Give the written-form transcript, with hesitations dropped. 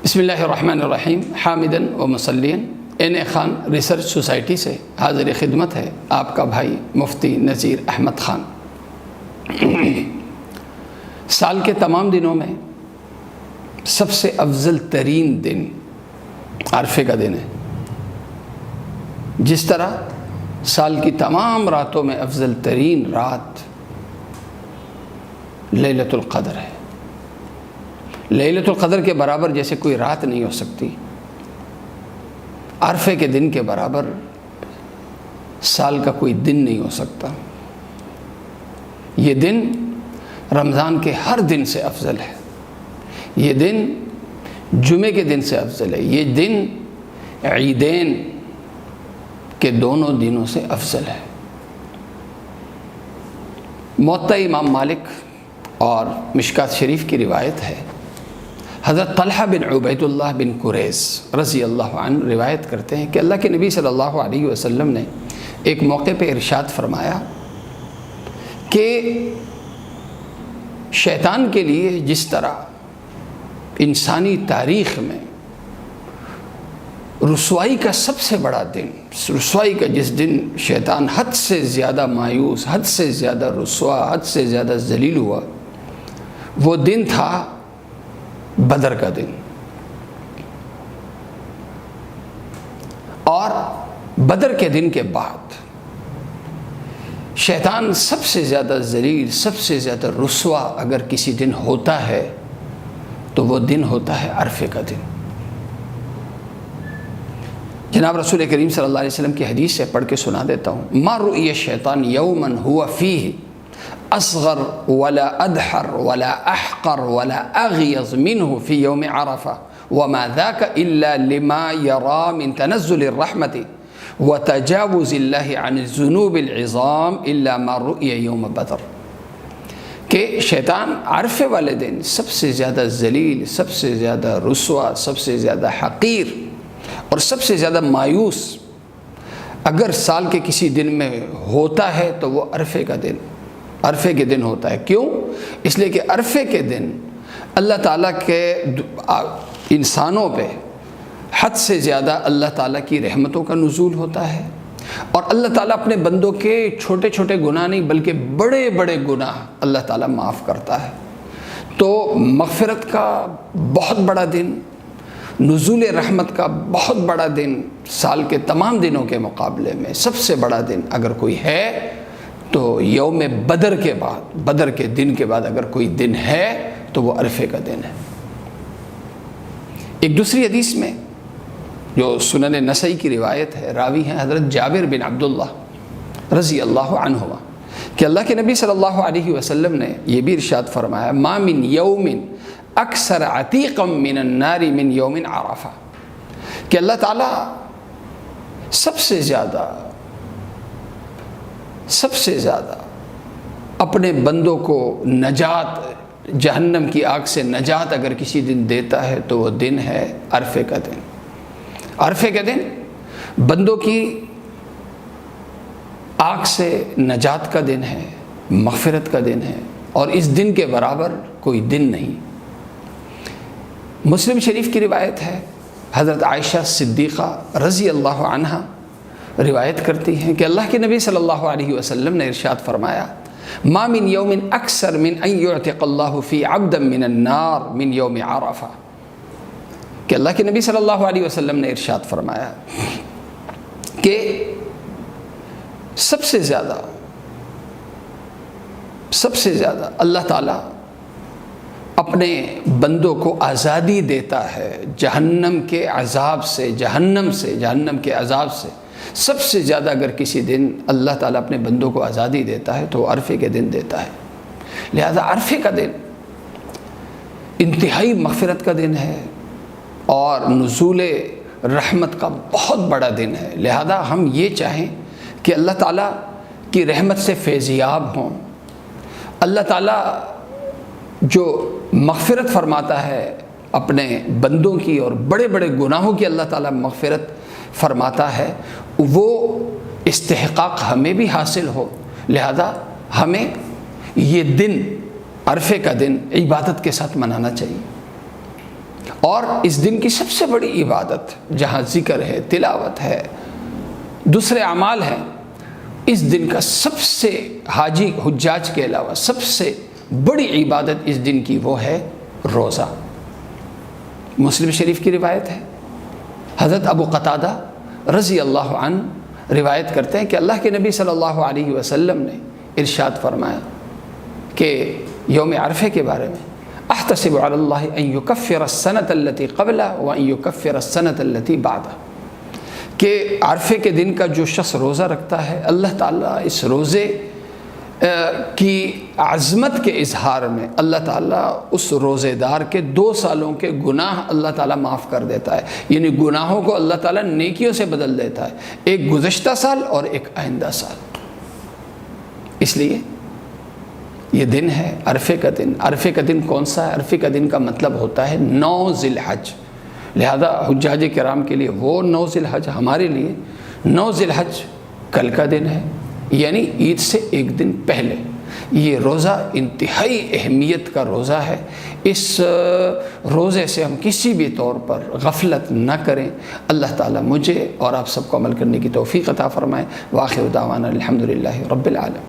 بسم اللہ الرحمن الرحیم حامدن و مسلین این خان ریسرچ سوسائٹی سے حاضر خدمت ہے آپ کا بھائی مفتی نذیر احمد خان۔ سال کے تمام دنوں میں سب سے افضل ترین دن عرفے کا دن ہے، جس طرح سال کی تمام راتوں میں افضل ترین رات لیلۃ القدر ہے۔ لیلۃ القدر کے برابر جیسے کوئی رات نہیں ہو سکتی، عرفے کے دن کے برابر سال کا کوئی دن نہیں ہو سکتا۔ یہ دن رمضان کے ہر دن سے افضل ہے، یہ دن جمعے کے دن سے افضل ہے، یہ دن عیدین کے دونوں دنوں سے افضل ہے۔ موطا امام مالک اور مشکات شریف کی روایت ہے، حضرت طلحہ بن عبید اللہ بن قریظ رضی اللہ عنہ روایت کرتے ہیں کہ اللہ کے نبی صلی اللہ علیہ وسلم نے ایک موقع پہ ارشاد فرمایا کہ شیطان کے لیے جس طرح انسانی تاریخ میں رسوائی کا سب سے بڑا دن، رسوائی کا جس دن شیطان حد سے زیادہ مایوس، حد سے زیادہ رسوا، حد سے زیادہ ذلیل ہوا، وہ دن تھا بدر کا دن۔ اور بدر کے دن کے بعد شیطان سب سے زیادہ ذلیل، سب سے زیادہ رسوا اگر کسی دن ہوتا ہے تو وہ دن ہوتا ہے عرفے کا دن۔ جناب رسول کریم صلی اللہ علیہ وسلم کی حدیث سے پڑھ کے سنا دیتا ہوں، ما رؤی الشیطان یوما هو فیہ اصغر ولا ادحر ولا احقر ولا اغیظ منه فی یوم عرفہ وما ذاک الا لما یرا من تنزل الرحمت وتجاوز اللہ عن الذنوب العظام الا ما رؤی یوم بدر، کہ شیطان عرفے والے دن سب سے زیادہ ذلیل، سب سے زیادہ رسوا، سب سے زیادہ حقیر اور سب سے زیادہ مایوس اگر سال کے کسی دن میں ہوتا ہے تو وہ عرفے کا دن، عرفے کے دن ہوتا ہے۔ کیوں؟ اس لیے کہ عرفے کے دن اللہ تعالیٰ کے انسانوں پہ حد سے زیادہ اللہ تعالیٰ کی رحمتوں کا نزول ہوتا ہے، اور اللہ تعالیٰ اپنے بندوں کے چھوٹے چھوٹے گناہ نہیں بلکہ بڑے بڑے گناہ اللہ تعالیٰ معاف کرتا ہے۔ تو مغفرت کا بہت بڑا دن، نزول رحمت کا بہت بڑا دن، سال کے تمام دنوں کے مقابلے میں سب سے بڑا دن اگر کوئی ہے تو یوم بدر کے بعد، بدر کے دن کے بعد اگر کوئی دن ہے تو وہ عرفے کا دن ہے۔ ایک دوسری حدیث میں جو سنن نسائی کی روایت ہے، راوی ہیں حضرت جابر بن عبداللہ رضی اللہ عنہما، کہ اللہ کے نبی صلی اللہ علیہ وسلم نے یہ بھی ارشاد فرمایا، ما من یوم اکثر عتیقا من النار من یوم عرفہ، کہ اللہ تعالیٰ سب سے زیادہ اپنے بندوں کو نجات، جہنم کی آگ سے نجات اگر کسی دن دیتا ہے تو وہ دن ہے عرفے کا دن۔ عرفے کا دن بندوں کی آگ سے نجات کا دن ہے، مغفرت کا دن ہے، اور اس دن کے برابر کوئی دن نہیں۔ مسلم شریف کی روایت ہے، حضرت عائشہ صدیقہ رضی اللہ عنہا روایت کرتی ہیں کہ اللہ کے نبی صلی اللہ علیہ وسلم نے ارشاد فرمایا، ما من یوم اکثر من ان یعتق اللہ فی عبدا من النار من یوم عرفہ، کہ اللہ کے نبی صلی اللہ علیہ وسلم نے ارشاد فرمایا کہ سب سے زیادہ اللہ تعالیٰ اپنے بندوں کو آزادی دیتا ہے جہنم کے عذاب سے، جہنم کے عذاب سے سب سے زیادہ اگر کسی دن اللہ تعالیٰ اپنے بندوں کو آزادی دیتا ہے تو وہ عرفے کے دن دیتا ہے۔ لہذا عرفے کا دن انتہائی مغفرت کا دن ہے اور نزول رحمت کا بہت بڑا دن ہے۔ لہذا ہم یہ چاہیں کہ اللہ تعالیٰ کی رحمت سے فیضیاب ہوں، اللہ تعالیٰ جو مغفرت فرماتا ہے اپنے بندوں کی اور بڑے بڑے گناہوں کی اللہ تعالیٰ مغفرت فرماتا ہے، وہ استحقاق ہمیں بھی حاصل ہو۔ لہذا ہمیں یہ دن، عرفے کا دن، عبادت کے ساتھ منانا چاہیے۔ اور اس دن کی سب سے بڑی عبادت جہاں ذکر ہے، تلاوت ہے، دوسرے اعمال ہیں، اس دن کا سب سے حاجی حجاج کے علاوہ سب سے بڑی عبادت اس دن کی وہ ہے روزہ۔ مسلم شریف کی روایت ہے، حضرت ابو قتادہ رضی اللہ عنہ روایت کرتے ہیں کہ اللہ کے نبی صلی اللہ علیہ وسلم نے ارشاد فرمایا کہ یوم عرفے کے بارے میں، احتسب علی اللہ ان یکفر السنۃ التی قبلہ وان یکفر السنۃ التی بعدہ، کہ عرفے کے دن کا جو شخص روزہ رکھتا ہے، اللہ تعالیٰ اس روزے کی عظمت کے اظہار میں اللہ تعالیٰ اس روزے دار کے 2 سالوں کے گناہ اللہ تعالیٰ معاف کر دیتا ہے، یعنی گناہوں کو اللہ تعالیٰ نیکیوں سے بدل دیتا ہے، ایک گزشتہ سال اور ایک آئندہ سال۔ اس لیے یہ دن ہے عرفے کا دن۔ عرفے کا دن کون سا ہے؟ عرفے کا دن کا مطلب ہوتا ہے 9 ذی الحج، لہذا حجاج کرام کے لیے وہ 9 ذی الحج، ہمارے لیے 9 ذی الحج کل کا دن ہے، یعنی عید سے ایک دن پہلے۔ یہ روزہ انتہائی اہمیت کا روزہ ہے، اس روزے سے ہم کسی بھی طور پر غفلت نہ کریں۔ اللہ تعالیٰ مجھے اور آپ سب کو عمل کرنے کی توفیق عطا فرمائے۔ وآخر دعوانا الحمدللہ رب العالمین۔